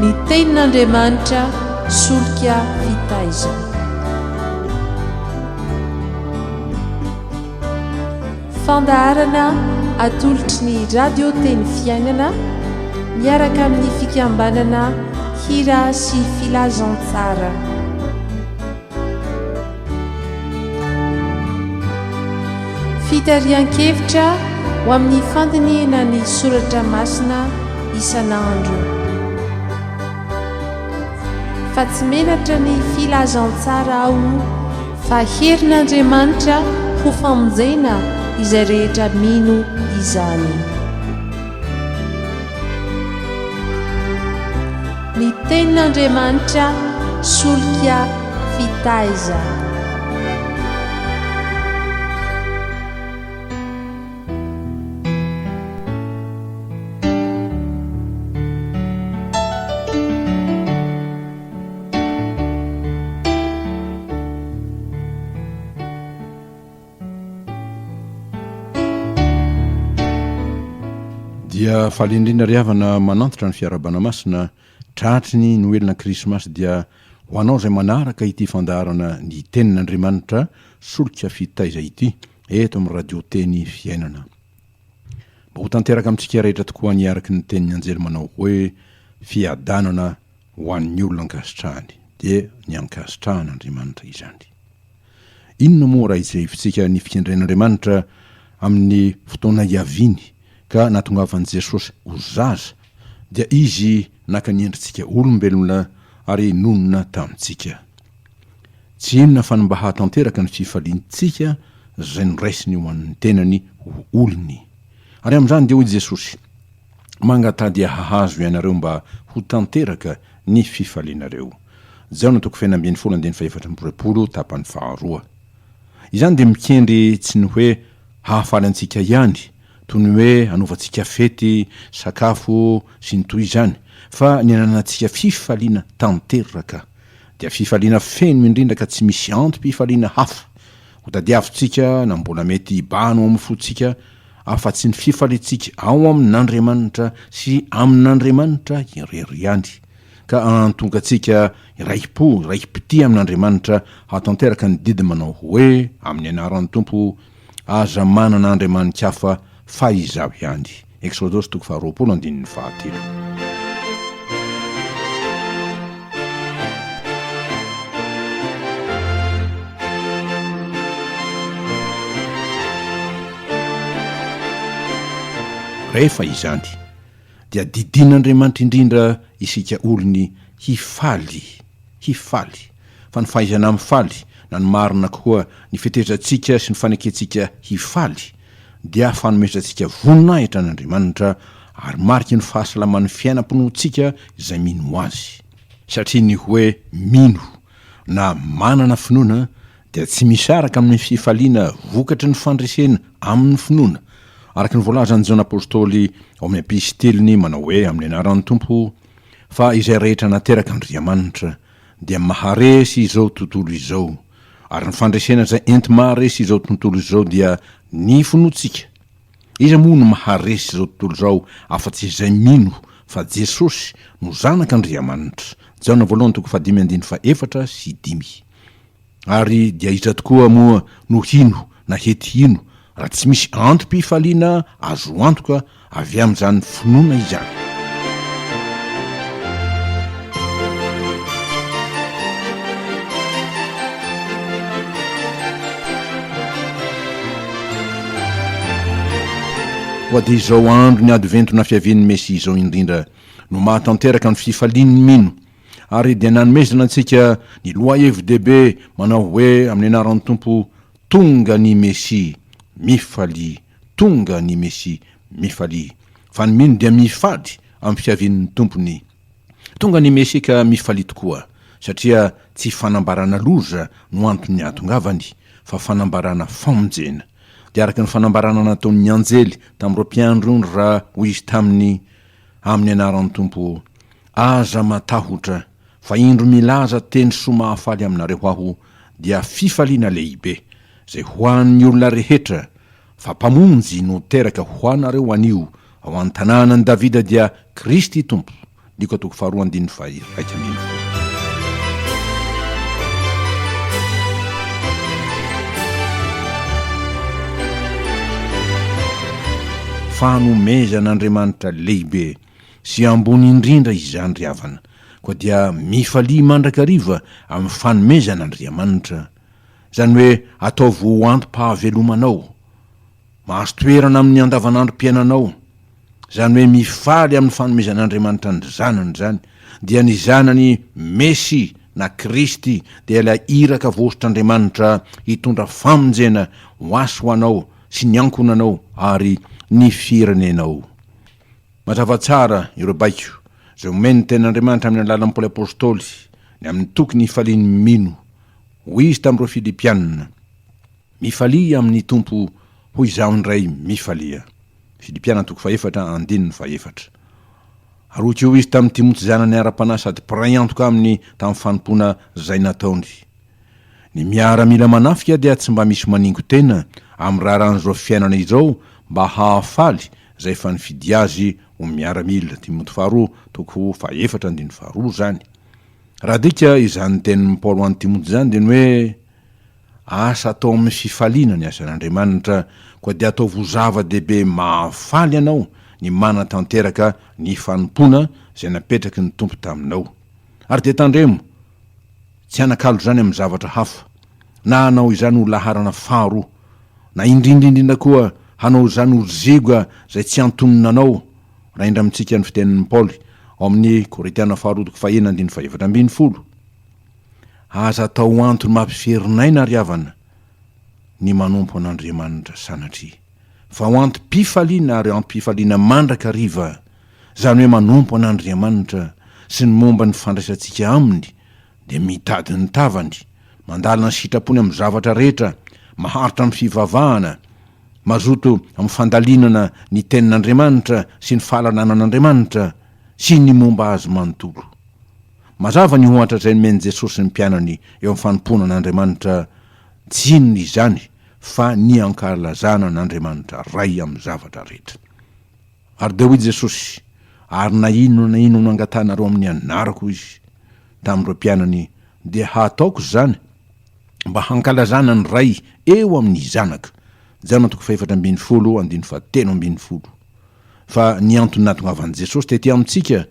ny tenin'andriamanitra solika fitaizana. Fandaharana atolotry ny radio teny fiainana miaraka amin'ny fikambanana hira sy filazantsara. Fitarian-kevitra ho amin'ny fandiniana ny soratra masina isan'andro. Fa tsy menatra ny filazantsara ao fa herin'Andriamanitra ho famonjena izay rehetra mino izany. Ny tenin'Andriamanitra solika fitaizana. dia falindrindra ry havana manantitra ny fiarabana masina tratry ny noelina krismasy dia ho anao izay manaraka ity fandaharana ny tenin'Andriamanitra solika fitaiza ity eto amin'ny radio teny fiainana. Mba ho tanteraka amintsika rehetra tokoa niaraky ny tenin'ny anjely manao hoe fiadanana ho an'ny olona ankasitrahany dia ny ankasitrahan'Andriamanitra izany. Inona moa raha izay ifitsika ny fikendren'Andriamanitra amin'ny fotoana iaviny ka natongavan'i Jesosy ho zaza dia izy naka niendritsika olombelona ary nonona tamintsika. Tsy inona fa mba hahatanteraka ny fifaliantsika izay noraisiny ho an'ny tenany ho olony. Ary amin'izany dia hoy Jesosy, mangatady hahazo ianareo mba ho tanteraka ny fifalianareo. Jaona 4:24 tapany 2. Izany dia mikendry tsy ny hoe hahafaly antsika ihany, toy ny hoe hanovantsika fety, sakafo sy ny toy izany, fa ny ananantsika fifaliana tanteraka. Dia fifaliana feno indrindra ka tsy misy antom-pifaliana hafa. Ho tadiavintsika na mbola mety ibano amin'ny fotsika, afa-tsy ny fifaliantsika ao amin'Andriamanitra sy amin'Andriamanitra irery ihany. Ka antonga antsika raim-pity amin'Andriamanitra hatanteraka ny didy manao hoe amin'ny anaran'ny Tompo aza manana Andriamanitra hafa fa izaho ihany. Exodus 20:7. Rehefa izany dia didin'Andriamanitra indrindra isika olony hifaly. Fa ny fahaizana amin'ny faly na ny marina koa ny fitezatsika sy ny faneketsika hifaly dia fanomesantsika voninahitra an'Andriamanitra ary mariky ny fahasalaman'ny fiainam-ponoantsika izay mino azy. Satria ny hoe mino na manana finoana dia tsy misaraka amin'ny fifaliana vokatry ny fandresena amin'ny finoana. Araka ny voalazan'ny Jaona apôstôly ao amin'ny episteliny manao hoe amin'ny anaran'ny Tompo, fa izay rehetra nateraka Andriamanitra dia maharesy izao tontolo izao, ary ny fandresena izay enti maharesy izao tontolo izao dia ny finoantsika. Iza moa no maharesy izao tontolo izao afa-tsy izay mino fa Jesosy no zanak'Andriamanitra. Jaona 1:5-7. Ary dia iza tokoa moa no hino na hety hino raha tsy misy antom-pifaliana azo antoka avy amin'izany finoana izany. Ho dia izao andro ny advento na fiavian'ny Mesia izao indrindra no mahatanteraka ny fifalian'ny mino, ary dia nanomezana antsika ny loi FDB manao hoe amin'ny anaran'ny Tompo, tonga ny Mesia mifaly, tonga ny Mesia mifaly. Fa ny mino dia mifaly amin'ny fiavian'ny Tompony. Tonga ny Mesia ka mifaly tokoa, satria tsy fanambarana loza no antony atongavany, fa fanambarana famonjena. Dia araka ny fanambarana nataon'ny anjely tamin'ireo mpiandro raha hoy izy taminy amin'ny anaran'ny Tompo, aza matahotra fa indro milaza teny soa mahafaly aminareo aho dia fifaliana lehibe zay hoan'ny olona rehetra, fa mpamonjy no teraka hoanareo anio ao an-tanànan'i Davida dia Kristy Tompo diko atoko faharoa andiny raika ambiny folo. Fanomezan'Andriamanitra lehibe sy ambony indrindra izany ry havana, koa dia mifalia mandrakariva amin'ny fanomezan'Andriamanitra. Zany hoe ataovy ho antom-pahavelomanao, mahazo toerana amin'ny andavanandrom-piainanao. Zany hoe mifaly amin'ny fanomezan'Andriamanitra ny zanany zany, dia ny zanany Mesy na Kristy dia ilay iraka vosotr'Andriamanitra hitondra famonjena ho asy ho anao sy ny ankonanao ary ny firenenao. Mazava tsara ireo baiko zay omeny ten'Andriamanitra amin'ny alalan'ny Paoly apôstôly ny amin'ny tokony hifaliany mino ho izy tamin'ireo Filipianina, mifalia amin'ny tompo hoy izaho indray mifalia. Filipiana 4:1-4. Ary koa izy tamin'ny Timoty zanany ara-panahy sady piray antoka aminy tamin'ny fanompona zay nataony. Ny miaramila manafika dia tsy mba misy maningo tena amin'ny raharan'izao fiainana izao mba hahafaly zay efa nifidy azy ho miaramila. Timoty 2:4 zany. Raha dika izany tenin'ny Paoly an'ny Timoty zany dia ny hoe asa atao amin'ny fifaliana ny asan'Andriamanitra, koa dia atao zava-dehibe mahafaly anao ny manatanteraka ny fanompona zay napetraky ny tompo taminao. Ary dia tandremo tsy anakalo zany amin'ny zavatra hafa, na hanao izany ho laharana faharoa, na indrindrindrindra koa hanao izany ho zigoa zay tsy antononanao. Raha indra amintsika ny fitenin'ny Paoly ao amin'ny Korintana 2:1-4. Aza atao antony mampiferinayna ry havana ny manompo an'Andriamanitra sanatria, fa ho antom-pifaliana ary antom-pifaliana mandrakariva, zany hoe manompo an'Andriamanitra sy ny momba ny fandraisantsika aminy dia mitady ny tavany, mandalina ny sitrapony amin'ny zavatra rehetra, maharitra amin'ny fivavahana, mazoto amin'ny fandalinana ny tenin'Andriamanitra sy ny fahalalànan'Andriamanitra sy ny momba azy manontolo. Mazava ny ohatra zay nomeny Jesosy ny mpianany eo amin'ny fanompona an'Andriamanitra, tsy inona izany fa ny ankalazana an'Andriamanitra ray amin'ny zavatra rehetra. Ary dia hoy Jesosy, ary na inona angatanareo amin'ny anarako izy tamin'ireo mpianany dia hataoko zany mba hankalazana ny ray eo amin'ny zanaka. Jana 4:4-7. Fa ny antony natongavan'i Jesosy tety amintsika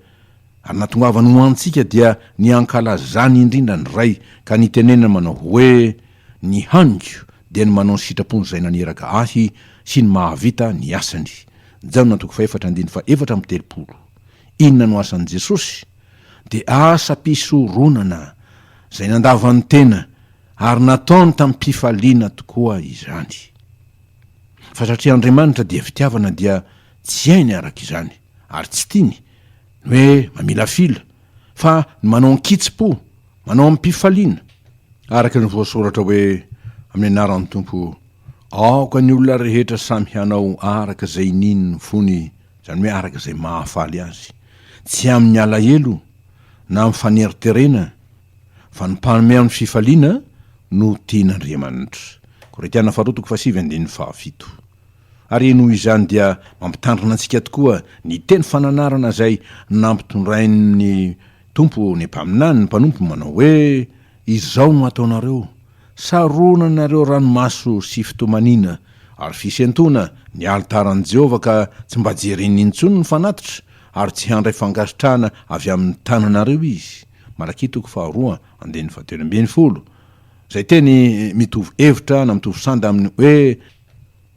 ary natongavany ho antsika dia ny ankalazany indrindra ny ray, ka ny tenena manao hoe ny haniko dia ny manao ny sitrapony zay naneraka ahy sy ny mahavita ny asany. Jana 4:4-7. Inona no asan'i Jesosy? Dia asa mpisoronana zay nandavany tena ary nataony tamin'ny mpifaliana tokoa izany. Fa satria Andriamanitra dia fitiavana dia tsy hainy araka izany, ary tsy tiany ny hoe mamila fila, fa ny manao nkitsy-po, manao amin'ny mpifaliana. Araka ny voasoratra hoe amin'ny anaran'ny Tompo, aoka ny olona rehetra samy hanao araka zay ninony fony, zany hoe araka zay mahafaly azy, tsy amin'ny alahelo na amin'ny faneriterena, fa ny mpanome amin'ny fifaliana no tian'Andriamanitra. Korintana 2:7-7. Ary noho izany dia mampitandrina antsika tokoa ny teny fananarana zay nampitondrain'ny Tompo ny mpaminany ny mpanompo manao hoe izao no ataonareo, saronanareo ranomaso sy fitomaniana ary fisentona ny altaran'i Jehovah, ka tsy mba jereny intsony ny fanatitra ary tsy handray fangasitrahana avy amin'ny tananareo izy. Malakitoko 2:17. Zay teny mitovy hevitra na mitovy sanda amin'ny hoe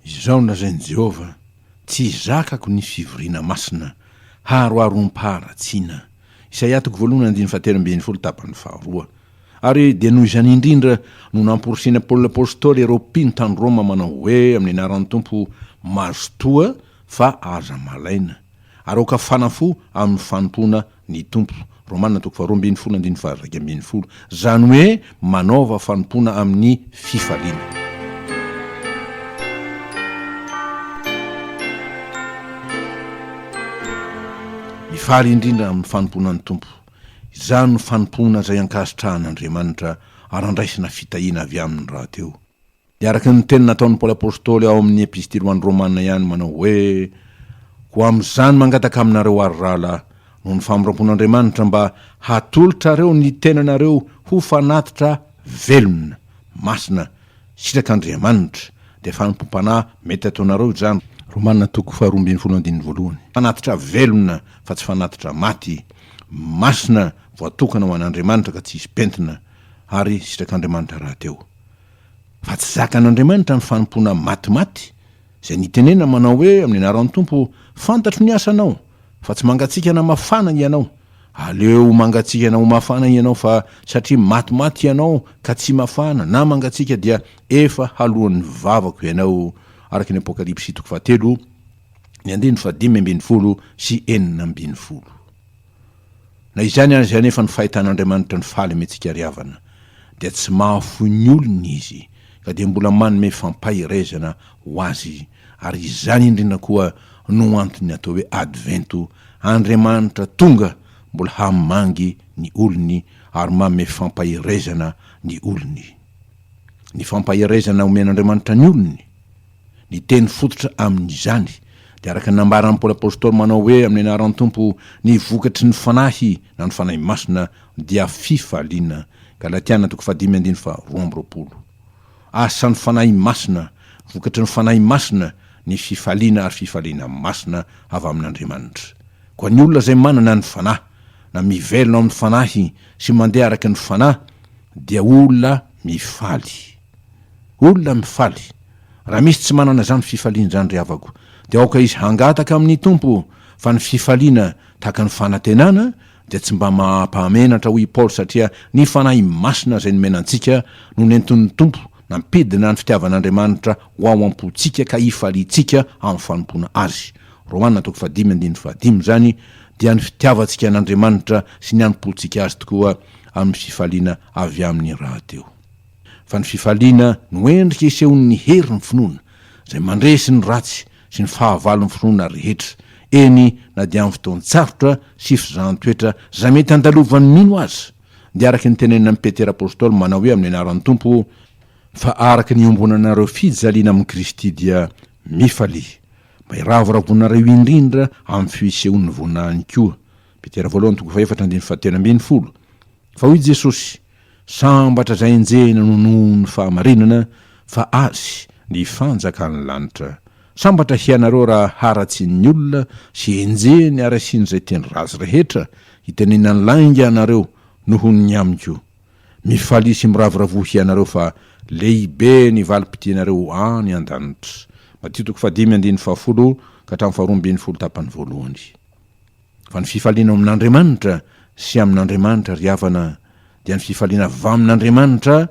izao no lazain'i Jehovah, tsy zakako ny fivoriana masina, haroarom-paharatsiana. Isaia 1:17-2. Ary dia noho izany indrindra no namporisiana Paoly apôstôly ireo mpino tany Roma manao hoe amin'ny anaran'ny Tompo, mazotoa fa aza malaina ary oka fanafo amin'ny fanompona ny Tompo. Romana 2:20-2. Zany hoe manaova fanompona amin'ny fifaliana. Mifaly indrindra amin'ny fanomponan'ny Tompo, izany no fanompona zay ankasitrahan'Andriamanitra ary andraisina fitahiana avy amin'ny raha teo. Dia araka ny teny nataon'ny Paoly apôstôly ao amin'ny epistily ho an'ny Romanina ihany manao hoe, ko amin'izany mangataka aminareo ary rahala noho ny famoram-pon'andriamanitra mba hatolotra reo ny tenanareo ho fanatitra velona masina sitrak'andriamanitra de fanompom-panahy mety ataonareo zany. Romanina toko faharoambin'ny folo andininy voalohany. Fanatitra velona fa tsy fanatitra maty, masina voatokana ho an'andriamanitra ka tsy hisy pentina ary sitrak'andriamanitra raha teo. Fa tsy zakan'andriamanitra ny fanompona matimaty zay nitenena manao hoe amin'ny anaran'ny tompo fantatro ny asanao fa tsy mangatsiaka na mafana ianao. Aleo mangatsiaka na ho mafana ianao fa satria matimaty ianao ka tsy mafana na mangatsiaka dia efa halohan'ny vavako ianao araky ny apokalipsy 7 ny andiny 5:20 sy 4:20. Na izany azy anefa ny fahitan'andriamanitra ny faly mentsika riavana dia tsy mahafoy ny olony izy ka dia mbola manome fampahirezana ho azy ary izany indrindra koa no antony atao hoe advento. Andriamanitra tonga mbola hamangy ny olony ary manome fampahirezana ny olony. Ny fampahirezana omen'andriamanitra ny olony ny teny fototra amin'izany dia araka ny nambaran'ny Paoly apôstôly manao hoe amin'ny anaran'ny tompo ny vokatry ny fanahy na ny fanahy masina dia fifaliana. Galatiana 5:22. Asan'ny fanahy masina, vokatry ny fanahy masina ny fifaliana ary fifaliana masina avy amin'Andriamanitra. Koa ny olona zay manana ny fanahy na mivelona amin'ny fanahy sy mandeha araky ny fanahy dia olona mifaly. Olona mifaly. Raha misy tsy manana zany fifaliana zany ry havako dia aoka izy hangataka amin'ny tompo fa ny fifaliana tahaka ny fanantenana dia tsy mba mampahamenatra hoy Paoly satria ny fanahy masina zay nomenantsika no nenton'ny tompo nampidina ny fitiavan'Andriamanitra ho ao ampotsika ka ifalitsika amin'ny fanompona azy. Romanina 5:15 zany dia ny fitiavantsika an'Andriamanitra sy ny anompotsika azy tokoa amin'ny fifaliana avy amin'ny raha teo. Fa ny fifaliana no endrika isehon'ny hery ny finoana zay mandresy ny ratsy sy ny fahavalon'ny finoana rehetra eny na dia amin'ny fotoan-tsarotra sy fizahan-toetra zay mety andalovan'ny mino azy. Dia araky ny tenenina amin'ny Petera apôstôly manao hoe amin'ny anaran'ny tompo fa araky ny ombonanareo fijaliana amin'ny Kristy dia mifaly mba iravoravonareo indrindra amin'ny fisehoan'ny vonahany koa. Petera 1:4-7. Fa hoy Jesosy sambatra zay enjehina noho ny fahamarinana fa azy ny fanjakan'ny lanitra. Sambatra hianareo raha haratsy ny olona sy enjehiny ary asian'izay teny razy rehetra hitenenany lainga anareo noho ny amiko. Mifaly sy miravoravo hianareo fa lehibe ny valim-pitianareo any an-danitra. Matio 5:10 ka hatramin'ny 2:20. Fa ny fifaliana amin'Andriamanitra sy amin'Andriamanitra riavana dia ny fifaliana avy amin'Andriamanitra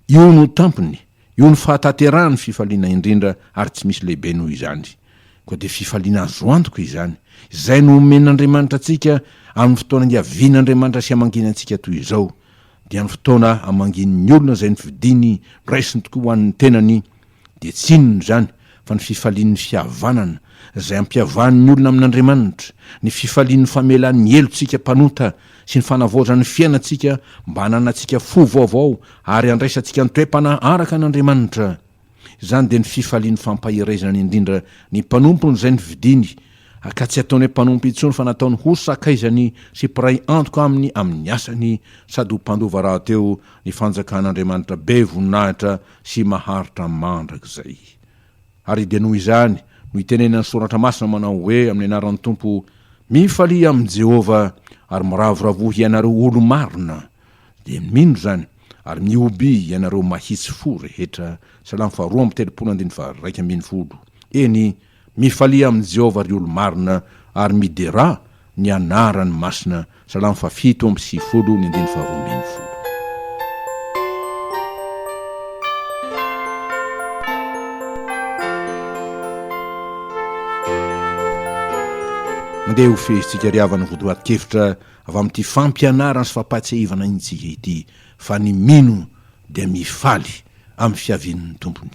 io no tampony, io ny fahatanterahany fifaliana indrindra ary tsy misy lehibe noho izany. Koa dia fifaliana azo antoka izany izay no omen'Andriamanitra antsika amin'ny fotoana hiavian'Andriamanitra sy hamanginy antsika toy izao dia ny fotoana hamangin'ny olona zay ny fidiny raisiny tokoa ho an'ny tenany dia tsy inona zany fa ny fifalian'ny fihavanana zay ampihavan'ny olona amin'Andriamanitra, ny fifalian'ny famelan'ny helotsika mpanota sy ny fanavaozan'ny fiainantsika mba hananantsika fo vaovao ary andraisantsika ny toe-panahy araka an'Andriamanitra. Izany dia ny fifalian'ny fampahirezana indrindra ny mpanompony zay ny fidiny ka tsy ataony mpanompo intsony fa nataony ho sakaizany sy piray antoka aminy amin'ny asany sady ho mpandova raha teo ny fanjakan'Andriamanitra be voninahitra sy maharitra mandrakizay. Ary dia noho izany no itenenany soratra masina manao hoe amin'ny anaran'ny tompo mifalia amin'i Jehova ary miravoravo ianareo olo marina dia mino zany ary mioby ianareo mahitsy fo rehetra. Salamo 2:3-2:1. Eny mifalia amin'i Jehova ry olo marina ary midera ny anarany masina. Salamo 7:20. Mandeha ho fehitsika riavana vodoatin-kevitra avy amin'ity fampianarana sy fampatsiahivana intsika ity fa ny mino dia mifaly amin'ny fiavian'ny tompony.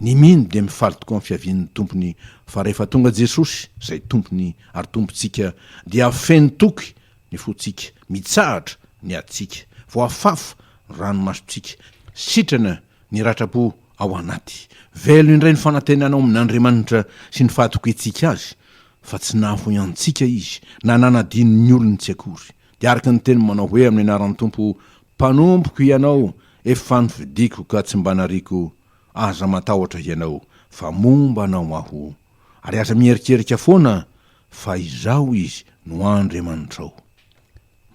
Ny mino dia mifaly tokoa amin'ny fiavian'ny tompony fa rehefa tonga Jesosy zay tompony ary tompontsika dia feno toky ny fotsika, mitsahatra ny atsika, voafafa ranomasotsika, sitrana ny ratrapo ao anaty. Velo indray ny fanantenana ao amin'Andriamanitra sy ny fahatokoetsika azy fa tsy nafo iantsika izy na nanadino ny olony tsy akory. Dia araka ny teny manao hoe amin'ny anaran'ny tompo, mpanompoko ianao, efa fanovidiko ka tsy mba nariko, aza matahotra ianao fa momba anao aho, ary aza mierikerika foana fa izao izy no Andriamanitrao.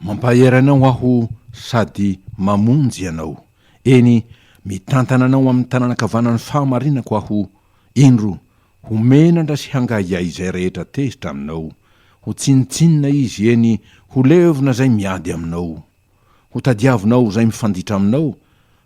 Mampaheranao aho sady mamonjy ianao, eny mitantana anao amin'ny tanànakavanan'ny fahamarinako aho, indro homenandra sy hangaiay izay rehetra tezitra aminao, ho tsinitsinina izy eny ho levona zay miady aminao, ho tadiavinao zay mifanditra aminao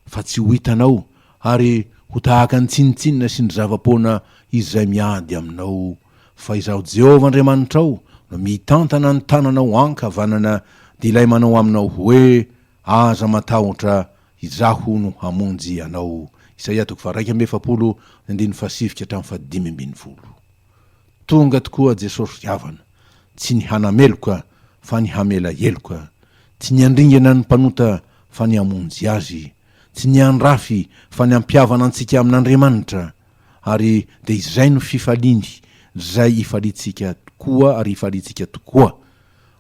fa tsy ho hitanao, ary ho tahaka ny tsinitsinina sy ny zavapoana izay miady aminao. Fa izaho Jehovah Andriamanitrao no mitantana ny tananao ankavanana, dia ilay manao aminao hoe aza matahotra, izaho no hamonjy anao. Isaia 2:7-5. Tonga tokoa Jesosy havana, tsy ny hanameloka fa ny hamela eloka, tsy ny andringana ny mpanota fa ny hamonjy azy, tsy ny andrafy fa ny ampiavana antsika amin'Andriamanitra. Ary dia izay no fifaliny zay ifalitsika tokoa, ary ifalitsika tokoa.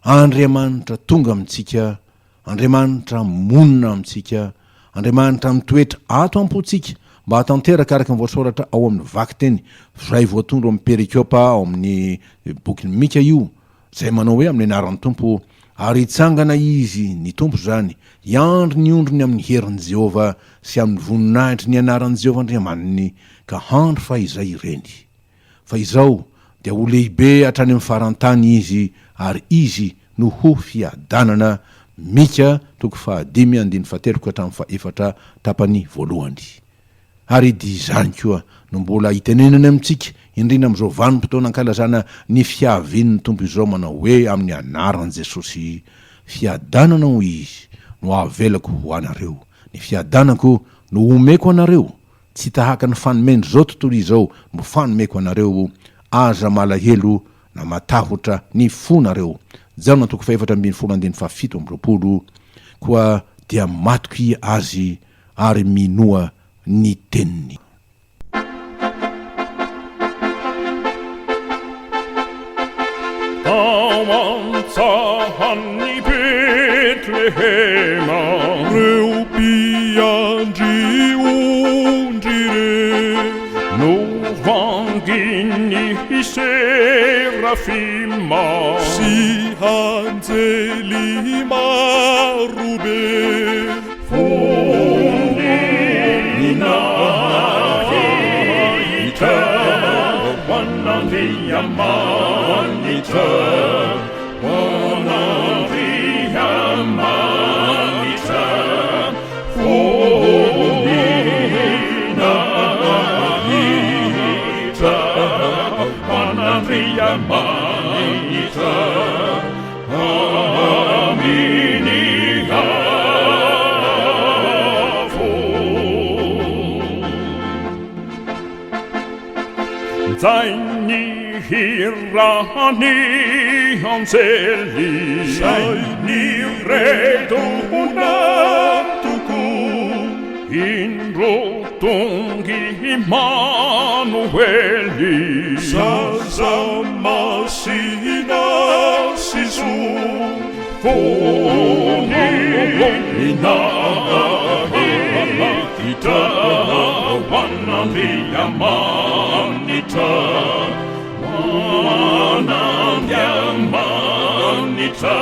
Andriamanitra tonga amintsika, Andriamanitra monina amintsika, Andriamanitra mitoetra ato ampotsika mba hatanteraka araka ny voasoratra ao amin'ny vaky teny zay voatondro amin'ny perikiopa ao amin'ny bokyny Mika io, zay manao hoe amin'ny anaran'ny tompo, ary itsangana izy ny tompo zany, iandro ny ondrony amin'ny herin'i Jehovah sy amin'ny voninahitry ny anaran'i Jehovah Andriamaniny, ka handro fa izay ireny. Fa izao dia ho lehibe hatrany amin'ny farantany izy, ary izy no ho fiadanana. Mika 5:17-4. Ary di izany koa no mbola hitenenany amintsika indrindra amin'izao vanim-potoana ankalazana ny fiavin'ny tompo izao, manao hoe amin'ny anaran'i Jesosy, fiadanana ho izy no avelako ho anareo, ny fiadanako no omeko anareo, tsy tahaka ny fanomendry zao tontolo izao no fanomeko anareo, aza malahelo na matahotra ny fonareo. Jaona 4:7 koa dia matoky azy ary minoa ny teniny. Amantsahany Betlehema, reo mpiandry ondry re, no vanginy serafima sy anjely marobe, fonina hita wanandriamanitra, wanandriamanitra, fonina hita wanandriamanitra, amini avo. Zay ny hirany anjely, zay ny redona toko, indro tongy Immanueli, zaza masina sisu, fonina hita wanandriamanitra, wanandriamanitra,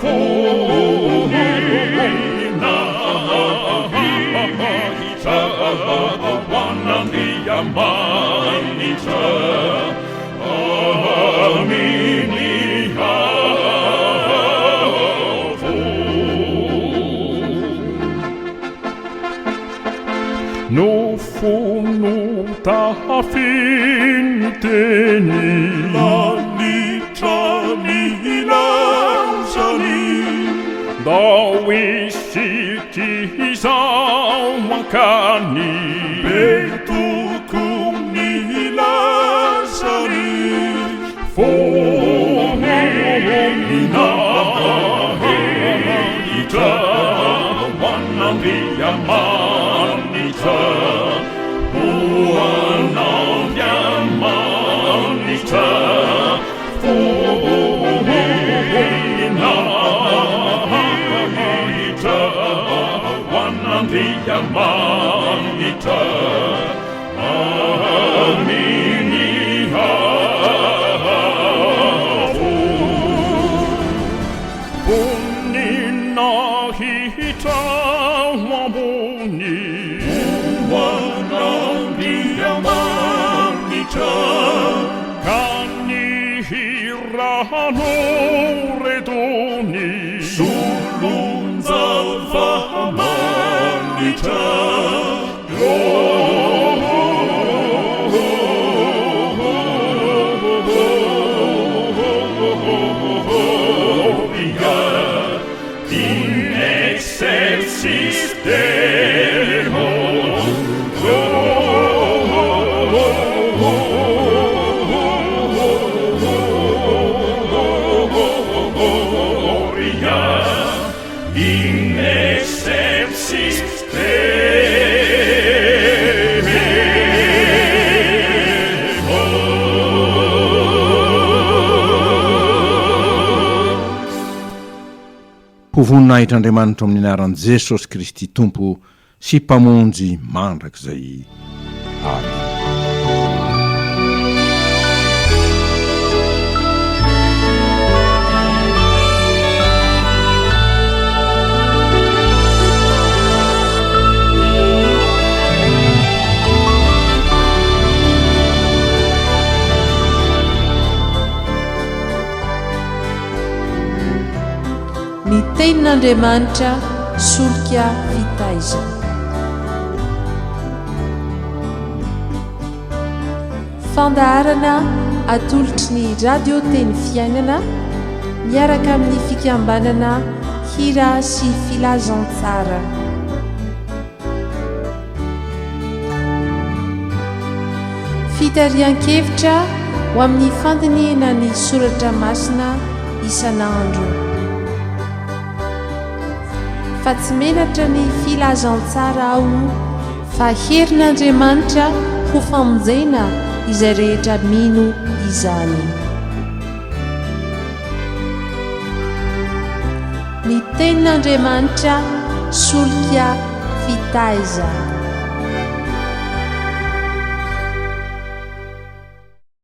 fonina hita wanandriamanitra, amini avo. No funuta finteni, lanitrani lausani, dawisiti isawakani, betukuni lasani, fonina hita wanandriamanitra, wanandriamanitra, ho voninahitran'andriamanitra amin'ny anaran'i Jesosy Kristy tompo sy mpamonjy mandrakizay. Amen. Ny tenin'Andriamanitra solika fitaizana. Fandaharana atolotry ny radio teny fiainana miaraka amin'ny fikambanana hira sy filazantsara. Fitarian-kevitra ho amin'ny fandiniana ny soratra masina isan'andro. Fa tsy menatra ny filazantsara ao fa herin'Andriamanitra ho famonjena izay rehetra mino izany. Ny tenin'Andriamanitra solika fitaizana.